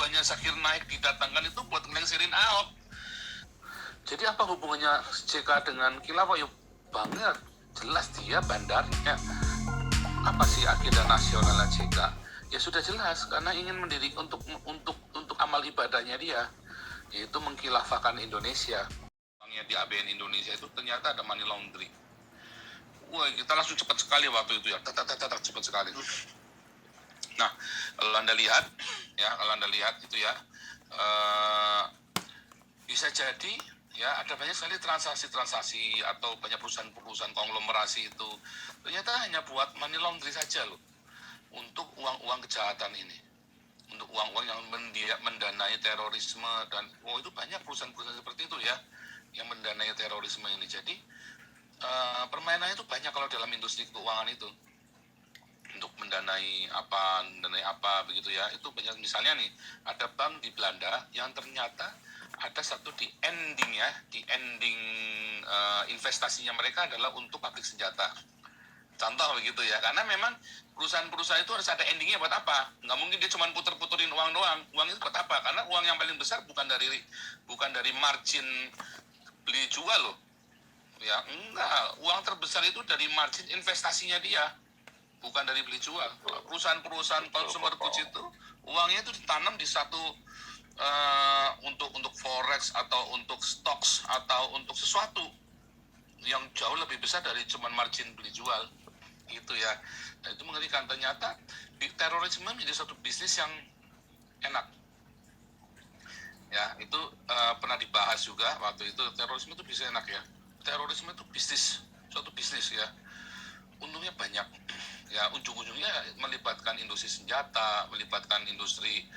tujuannya Zakir Naik didatangkan itu buat ngelengserin Ahok. Jadi apa hubungannya JK dengan khilafah? Yuk banget, jelas dia bandarnya. Apa sih agenda nasional JK? Ya sudah jelas, karena ingin mendirikan untuk amal ibadahnya dia, yaitu mengkhilafahkan Indonesia. Uangnya di ABN Indonesia itu ternyata ada money laundry. Wah, kita langsung cepat sekali waktu itu ya, cepat sekali. Nah, kalau Anda lihat itu ya, bisa jadi ya ada banyak sekali transaksi atau banyak perusahaan konglomerasi itu ternyata hanya buat money laundry saja loh, untuk uang-uang kejahatan ini, untuk uang-uang yang mendanai terorisme. Dan itu banyak perusahaan-perusahaan seperti itu ya yang mendanai terorisme ini. Jadi permainannya itu banyak kalau dalam industri keuangan itu, untuk mendanai apa begitu ya. Itu banyak. Misalnya nih, ada bank di Belanda yang ternyata ada satu di ending investasinya mereka adalah untuk pabrik senjata. Contoh begitu ya, karena memang perusahaan-perusahaan itu harus ada endingnya. Buat apa? Nggak mungkin dia cuma puter-puterin uang doang. Uang itu buat apa? Karena uang yang paling besar bukan dari margin beli jual loh. Ya enggak, uang terbesar itu dari margin investasinya dia, bukan dari beli jual. Perusahaan-perusahaan consumer goods itu uangnya itu ditanam di satu untuk forex atau untuk stocks atau untuk sesuatu yang jauh lebih besar dari cuma margin beli jual gitu ya. Nah, itu mengerikan. Ternyata terorisme menjadi suatu bisnis yang enak ya. Itu pernah dibahas juga waktu itu. Terorisme itu bisa enak ya. Terorisme itu suatu bisnis ya, untungnya banyak ya. Ujung-ujungnya melibatkan industri senjata, melibatkan industri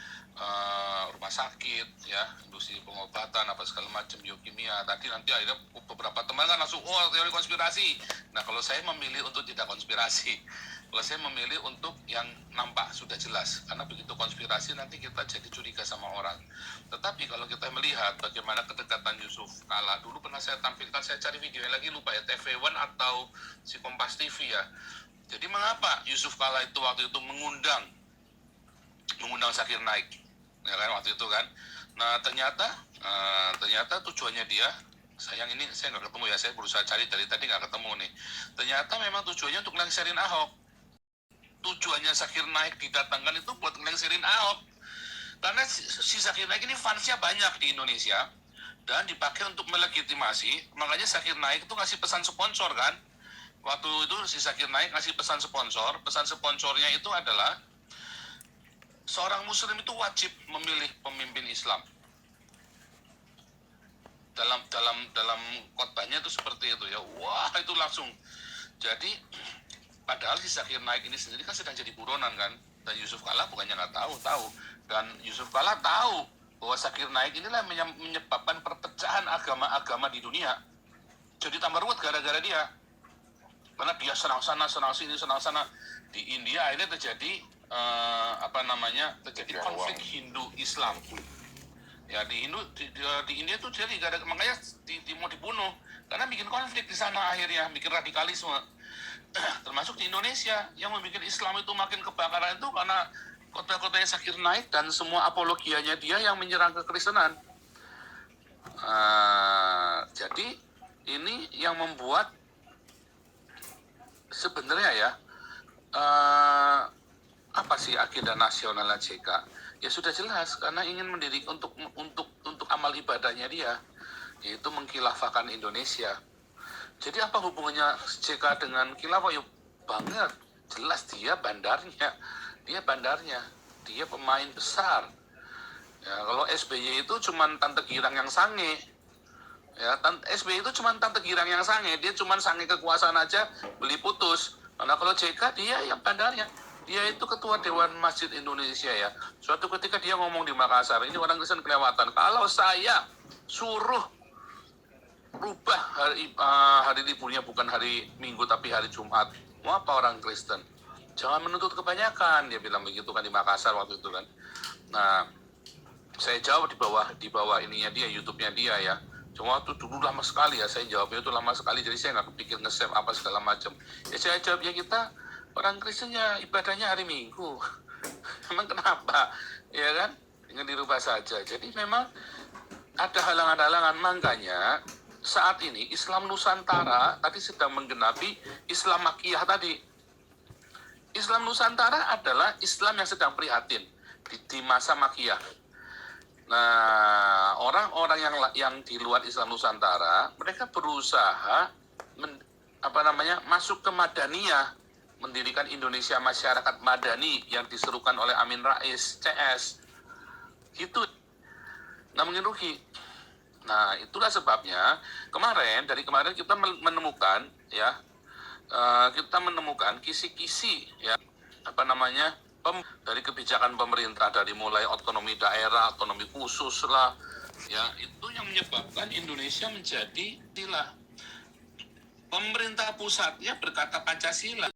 rumah sakit ya, industri pengobatan apa segala macam, biokimia. Tadi nanti akhirnya beberapa teman kan langsung teori konspirasi. Nah, kalau saya memilih untuk tidak konspirasi, kalau saya memilih untuk yang nampak sudah jelas, karena begitu konspirasi nanti kita jadi curiga sama orang. Tetapi kalau kita melihat bagaimana kedekatan Yusuf Kala, dulu pernah saya tampilkan, saya cari videonya lagi lupa ya, TV One atau si Kompas TV ya. Jadi mengapa Yusuf Kala itu waktu itu mengundang Zakir Naik ya kan waktu itu kan. Nah, ternyata tujuannya dia, sayang ini saya nggak ketemu ya, saya berusaha cari dari tadi nggak ketemu nih. Ternyata memang tujuannya untuk ngelengserin Ahok. Tujuannya Zakir Naik didatangkan itu buat ngelengserin Ahok, karena si Zakir Naik ini fansnya banyak di Indonesia dan dipakai untuk melegitimasi. Makanya Zakir Naik itu ngasih pesan sponsor kan. Waktu itu si Zakir Naik ngasih pesan sponsornya itu adalah seorang muslim itu wajib memilih pemimpin Islam. Dalam khotbahnya itu seperti itu ya. Wah, itu langsung. Jadi padahal si Zakir Naik ini sendiri kan sedang jadi buronan kan, dan Yusuf Kala bukannya nggak tahu, dan Yusuf Kala tahu bahwa Zakir Naik inilah menyebabkan perpecahan agama di dunia. Jadi tambah ruwet gara-gara dia, karena dia senang sana, senang sini, senang sana. Di India akhirnya terjadi terjadi konflik Hindu-Islam. Ya, di India tuh jadi makanya mau dibunuh karena bikin konflik di sana, akhirnya bikin radikalisme. Termasuk di Indonesia yang membuat Islam itu makin kebakaran itu karena kota-kotanya Zakir Naik dan semua apologianya dia yang menyerang kekristenan. Jadi ini yang membuat sebenarnya ya, apa sih agenda nasional JK? Ya sudah jelas, karena ingin mendirikan untuk amal ibadahnya dia, yaitu mengkhilafahkan Indonesia. Jadi apa hubungannya JK dengan khilafah? Yuk banget, jelas dia bandarnya, dia pemain besar. Ya, kalau SBY itu cuma tante girang yang sange. Ya, SBY itu cuma tante girang yang sange, dia cuma sange kekuasaan aja, beli putus. Karena kalau JK dia yang bandarnya. Dia itu ketua Dewan Masjid Indonesia ya. Suatu ketika dia ngomong di Makassar, ini orang Kristen kelewatan. Kalau saya suruh rubah hari liburnya bukan hari Minggu tapi hari Jumat, mau apa orang Kristen? Jangan menuntut kebanyakan, dia bilang begitu kan di Makassar waktu itu kan. Nah, saya jawab di bawah ininya dia, YouTube-nya dia ya. Cuma waktu dulu lama sekali ya, saya jawabnya itu lama sekali, jadi saya nggak kepikir nge-save apa segala macam. Ya saya jawabnya, kita orang Kristen ya ibadahnya hari Minggu. Emang kenapa? Ya kan? tinggal dirubah saja. Jadi memang ada halangan-halangan, makanya saat ini Islam Nusantara tadi sedang menggenapi Islam Makiyah tadi. Islam Nusantara adalah Islam yang sedang prihatin di masa Makiyah. Nah, orang-orang yang di luar Islam Nusantara, mereka berusaha masuk ke Madaniyah, mendirikan Indonesia Masyarakat Madani yang diserukan oleh Amin Rais, CS. Gitu. Nah, mungkin rugi. Nah, itulah sebabnya dari kemarin kita menemukan kisi-kisi dari kebijakan pemerintah, dari mulai otonomi daerah, otonomi khusus lah, ya itu yang menyebabkan Indonesia menjadi pemerintah pusatnya berkata Pancasila.